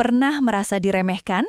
Pernah merasa diremehkan?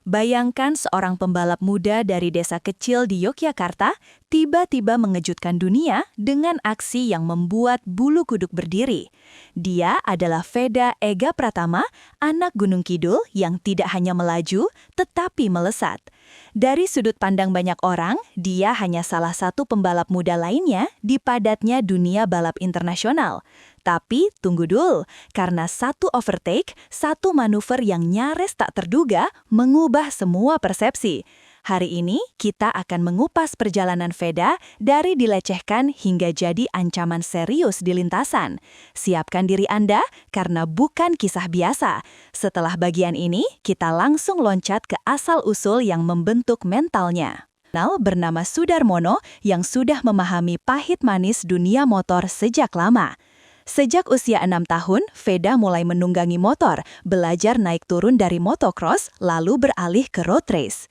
Bayangkan seorang pembalap muda dari desa kecil di Yogyakarta tiba-tiba mengejutkan dunia dengan aksi yang membuat bulu kuduk berdiri. Dia adalah Veda Ega Pratama, anak Gunung Kidul yang tidak hanya melaju, tetapi melesat. Dari sudut pandang banyak orang, dia hanya salah satu pembalap muda lainnya di padatnya dunia balap internasional. Tapi tunggu dulu, karena satu overtake, satu manuver yang nyaris tak terduga mengubah semua persepsi. Hari ini kita akan mengupas perjalanan Veda dari dilecehkan hingga jadi ancaman serius di lintasan. Siapkan diri Anda karena bukan kisah biasa. Setelah bagian ini, kita langsung loncat ke asal-usul yang membentuk mentalnya. Bernama Sudarmono yang sudah memahami pahit manis dunia motor sejak lama. Sejak usia 6 tahun, Veda mulai menunggangi motor, belajar naik turun dari motocross, lalu beralih ke road race.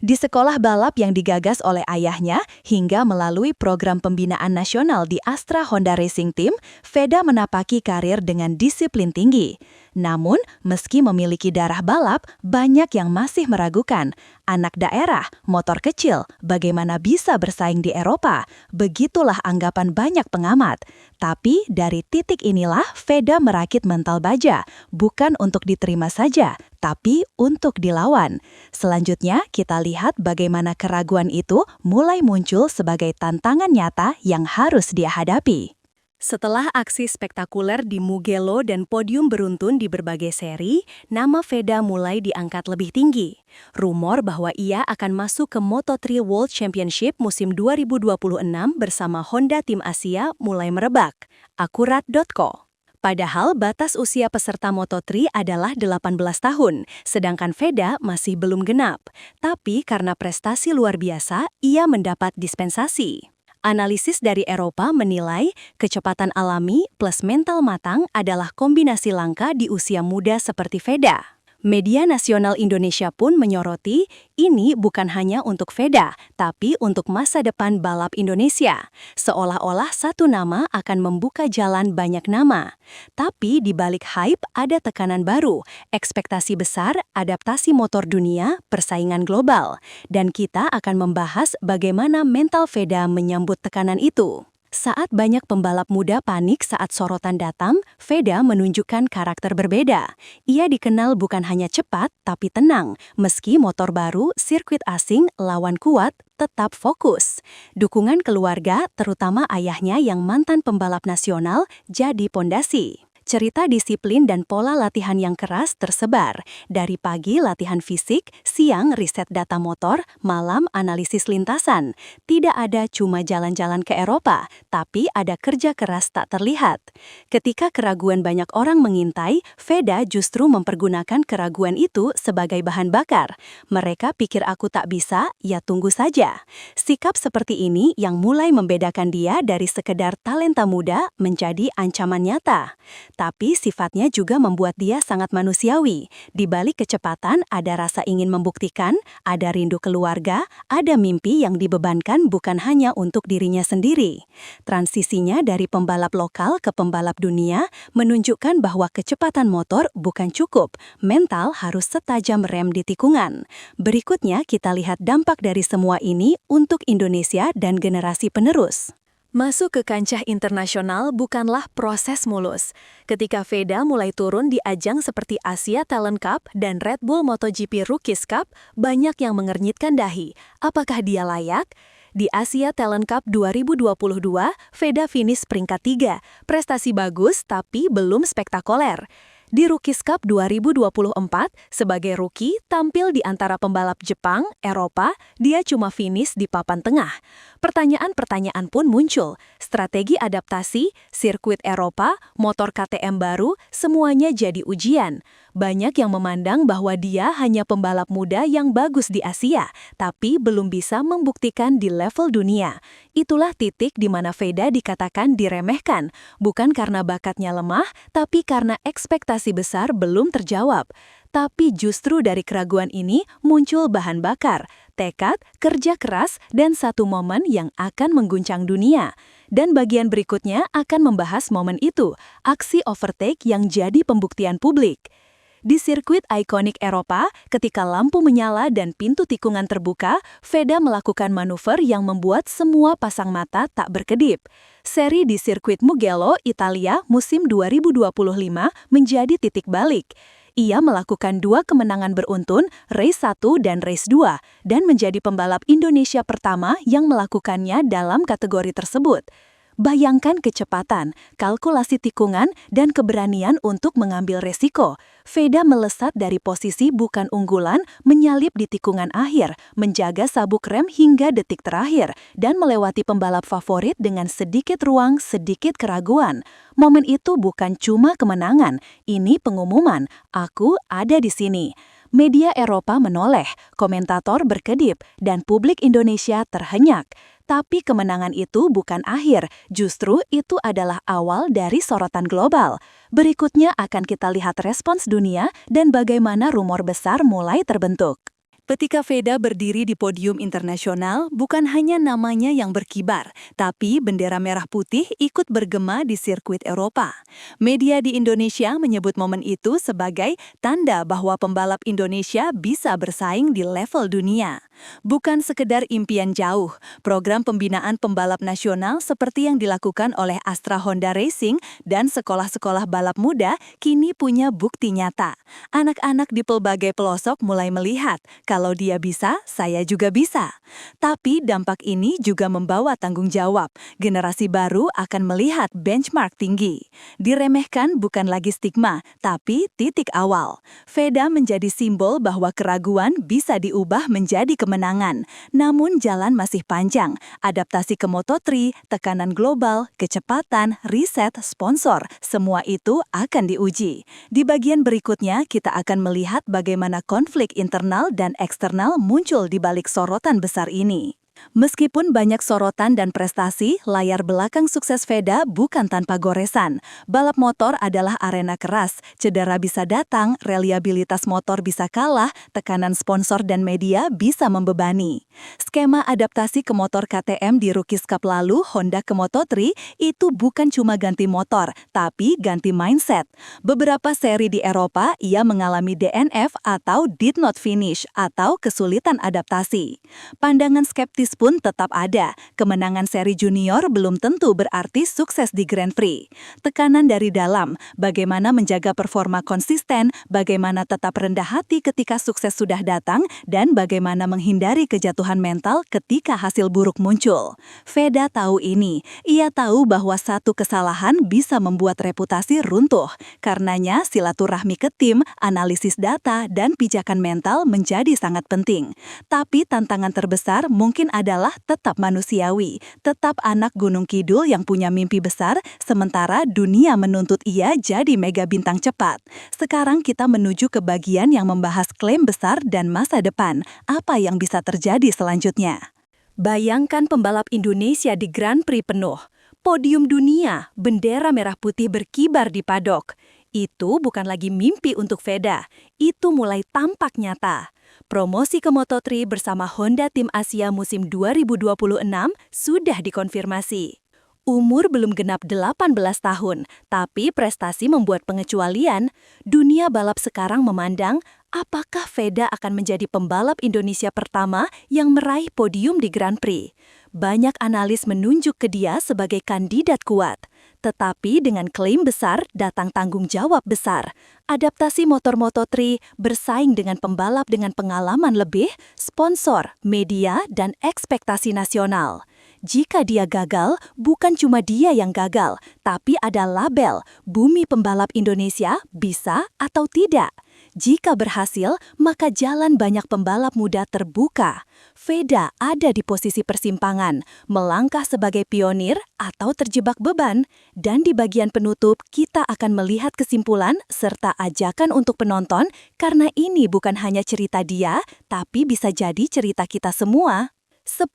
Di sekolah balap yang digagas oleh ayahnya, hingga melalui program pembinaan nasional di Astra Honda Racing Team, Veda menapaki karir dengan disiplin tinggi. Namun, meski memiliki darah balap, banyak yang masih meragukan. Anak daerah, motor kecil, bagaimana bisa bersaing di Eropa? Begitulah anggapan banyak pengamat. Tapi dari titik inilah Veda merakit mental baja, bukan untuk diterima saja, tapi untuk dilawan. Selanjutnya, kita lihat bagaimana keraguan itu mulai muncul sebagai tantangan nyata yang harus dia hadapi. Setelah aksi spektakuler di Mugello dan podium beruntun di berbagai seri, nama Veda mulai diangkat lebih tinggi. Rumor bahwa ia akan masuk ke Moto3 World Championship musim 2026 bersama Honda Tim Asia mulai merebak. Akurat.co. Padahal batas usia peserta Moto3 adalah 18 tahun, sedangkan Veda masih belum genap. Tapi karena prestasi luar biasa, ia mendapat dispensasi. Analisis dari Eropa menilai kecepatan alami plus mental matang adalah kombinasi langka di usia muda seperti Veda. Media nasional Indonesia pun menyoroti, ini bukan hanya untuk Veda, tapi untuk masa depan balap Indonesia. Seolah-olah satu nama akan membuka jalan banyak nama. Tapi di balik hype ada tekanan baru, ekspektasi besar, adaptasi motor dunia, persaingan global. Dan kita akan membahas bagaimana mental Veda menyambut tekanan itu. Saat banyak pembalap muda panik saat sorotan datang, Veda menunjukkan karakter berbeda. Ia dikenal bukan hanya cepat, tapi tenang. Meski motor baru, sirkuit asing, lawan kuat, tetap fokus. Dukungan keluarga, terutama ayahnya yang mantan pembalap nasional, jadi pondasi. Cerita disiplin dan pola latihan yang keras tersebar. Dari pagi latihan fisik, siang riset data motor, malam analisis lintasan. Tidak ada cuma jalan-jalan ke Eropa, tapi ada kerja keras tak terlihat. Ketika keraguan banyak orang mengintai, Veda justru mempergunakan keraguan itu sebagai bahan bakar. Mereka pikir aku tak bisa, ya tunggu saja. Sikap seperti ini yang mulai membedakan dia dari sekedar talenta muda menjadi ancaman nyata. Tapi sifatnya juga membuat dia sangat manusiawi. Di balik kecepatan ada rasa ingin membuktikan, ada rindu keluarga, ada mimpi yang dibebankan bukan hanya untuk dirinya sendiri. Transisinya dari pembalap lokal ke pembalap dunia menunjukkan bahwa kecepatan motor bukan cukup, mental harus setajam rem di tikungan. Berikutnya kita lihat dampak dari semua ini untuk Indonesia dan generasi penerus. Masuk ke kancah internasional bukanlah proses mulus. Ketika Veda mulai turun di ajang seperti Asia Talent Cup dan Red Bull MotoGP Rookies Cup, banyak yang mengernyitkan dahi. Apakah dia layak? Di Asia Talent Cup 2022, Veda finish peringkat 3. Prestasi bagus tapi belum spektakuler. Di Rookies Cup 2024, sebagai rookie tampil di antara pembalap Jepang, Eropa, dia cuma finish di papan tengah. Pertanyaan-pertanyaan pun muncul. Strategi adaptasi, sirkuit Eropa, motor KTM baru, semuanya jadi ujian. Banyak yang memandang bahwa dia hanya pembalap muda yang bagus di Asia, tapi belum bisa membuktikan di level dunia. Itulah titik di mana Veda dikatakan diremehkan, bukan karena bakatnya lemah, tapi karena ekspektasi besar belum terjawab. Tapi justru dari keraguan ini muncul bahan bakar, tekad, kerja keras, dan satu momen yang akan mengguncang dunia. Dan bagian berikutnya akan membahas momen itu, aksi overtake yang jadi pembuktian publik. Di sirkuit ikonik Eropa, ketika lampu menyala dan pintu tikungan terbuka, Veda melakukan manuver yang membuat semua pasang mata tak berkedip. Seri di sirkuit Mugello, Italia, musim 2025 menjadi titik balik. Ia melakukan 2 kemenangan beruntun, race 1 dan race 2, dan menjadi pembalap Indonesia pertama yang melakukannya dalam kategori tersebut. Bayangkan kecepatan, kalkulasi tikungan, dan keberanian untuk mengambil resiko. Veda melesat dari posisi bukan unggulan, menyalip di tikungan akhir, menjaga sabuk rem hingga detik terakhir, dan melewati pembalap favorit dengan sedikit ruang, sedikit keraguan. Momen itu bukan cuma kemenangan, ini pengumuman, aku ada di sini. Media Eropa menoleh, komentator berkedip, dan publik Indonesia terhenyak. Tapi kemenangan itu bukan akhir, justru itu adalah awal dari sorotan global. Berikutnya akan kita lihat respons dunia dan bagaimana rumor besar mulai terbentuk. Ketika Veda berdiri di podium internasional, bukan hanya namanya yang berkibar, tapi bendera merah putih ikut bergema di sirkuit Eropa. Media di Indonesia menyebut momen itu sebagai tanda bahwa pembalap Indonesia bisa bersaing di level dunia. Bukan sekedar impian jauh, program pembinaan pembalap nasional seperti yang dilakukan oleh Astra Honda Racing dan sekolah-sekolah balap muda kini punya bukti nyata. Anak-anak di pelbagai pelosok mulai melihat, kalau dia bisa, saya juga bisa. Tapi dampak ini juga membawa tanggung jawab. Generasi baru akan melihat benchmark tinggi. Diremehkan bukan lagi stigma, tapi titik awal. Veda menjadi simbol bahwa keraguan bisa diubah menjadi kemenangan. Namun jalan masih panjang. Adaptasi ke Moto3, tekanan global, kecepatan, riset, sponsor, semua itu akan diuji. Di bagian berikutnya, kita akan melihat bagaimana konflik internal dan eksternal muncul di balik sorotan besar ini. Meskipun banyak sorotan dan prestasi, layar belakang sukses Veda bukan tanpa goresan. Balap motor adalah arena keras, cedera bisa datang, reliabilitas motor bisa kalah, tekanan sponsor dan media bisa membebani. Skema adaptasi ke motor KTM di Rookies Cup lalu, Honda ke Moto3, itu bukan cuma ganti motor, tapi ganti mindset. Beberapa seri di Eropa, ia mengalami DNF atau did not finish, atau kesulitan adaptasi. Pandangan skeptis pun tetap ada. Kemenangan seri junior belum tentu berarti sukses di Grand Prix. Tekanan dari dalam, bagaimana menjaga performa konsisten, bagaimana tetap rendah hati ketika sukses sudah datang, dan bagaimana menghindari kejatuhan mental ketika hasil buruk muncul. Veda tahu ini. Ia tahu bahwa satu kesalahan bisa membuat reputasi runtuh. Karenanya, silaturahmi ke tim, analisis data, dan pijakan mental menjadi sangat penting. Tapi tantangan terbesar mungkin adalah tetap manusiawi, tetap anak Gunung Kidul yang punya mimpi besar, sementara dunia menuntut ia jadi mega bintang cepat. Sekarang kita menuju ke bagian yang membahas klaim besar dan masa depan. Apa yang bisa terjadi selanjutnya? Bayangkan pembalap Indonesia di Grand Prix penuh. Podium dunia, bendera merah putih berkibar di padok. Itu bukan lagi mimpi untuk Veda, itu mulai tampak nyata. Promosi ke Moto3 bersama Honda Tim Asia musim 2026 sudah dikonfirmasi. Umur belum genap 18 tahun, tapi prestasi membuat pengecualian. Dunia balap sekarang memandang, apakah Veda akan menjadi pembalap Indonesia pertama yang meraih podium di Grand Prix? Banyak analis menunjuk ke dia sebagai kandidat kuat. Tetapi dengan klaim besar datang tanggung jawab besar. Adaptasi motor Moto3 bersaing dengan pembalap dengan pengalaman lebih, sponsor, media, dan ekspektasi nasional. Jika dia gagal, bukan cuma dia yang gagal, tapi ada label Bumi Pembalap Indonesia bisa atau tidak. Jika berhasil, maka jalan banyak pembalap muda terbuka. Veda ada di posisi persimpangan, melangkah sebagai pionir atau terjebak beban. Dan di bagian penutup, kita akan melihat kesimpulan serta ajakan untuk penonton karena ini bukan hanya cerita dia, tapi bisa jadi cerita kita semua. 10.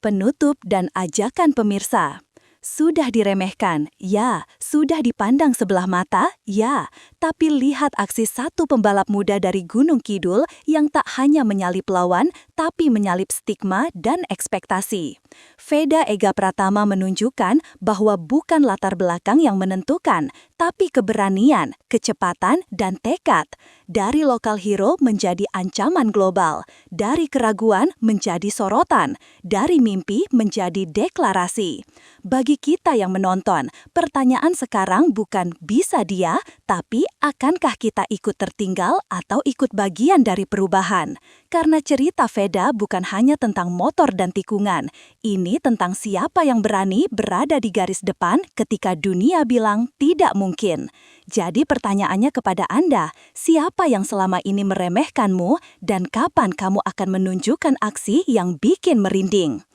Penutup dan ajakan pemirsa. Sudah diremehkan, ya. Sudah dipandang sebelah mata, ya. Tapi lihat aksi satu pembalap muda dari Gunung Kidul yang tak hanya menyalip lawan, tapi menyalip stigma dan ekspektasi. Veda Ega Pratama menunjukkan bahwa bukan latar belakang yang menentukan, tapi keberanian, kecepatan, dan tekad. Dari lokal hero menjadi ancaman global, dari keraguan menjadi sorotan, dari mimpi menjadi deklarasi. Bagi kita yang menonton, pertanyaan sekarang bukan bisa dia, tapi akankah kita ikut tertinggal atau ikut bagian dari perubahan? Karena cerita Veda bukan hanya tentang motor dan tikungan, ini tentang siapa yang berani berada di garis depan ketika dunia bilang tidak mungkin. Jadi pertanyaannya kepada Anda, siapa yang selama ini meremehkanmu dan kapan kamu akan menunjukkan aksi yang bikin merinding?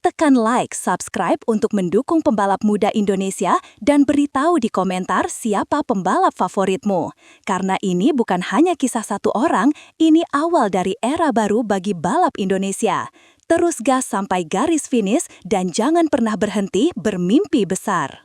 Tekan like, subscribe untuk mendukung pembalap muda Indonesia dan beritahu di komentar siapa pembalap favoritmu. Karena ini bukan hanya kisah satu orang, ini awal dari era baru bagi balap Indonesia. Terus gas sampai garis finish dan jangan pernah berhenti bermimpi besar.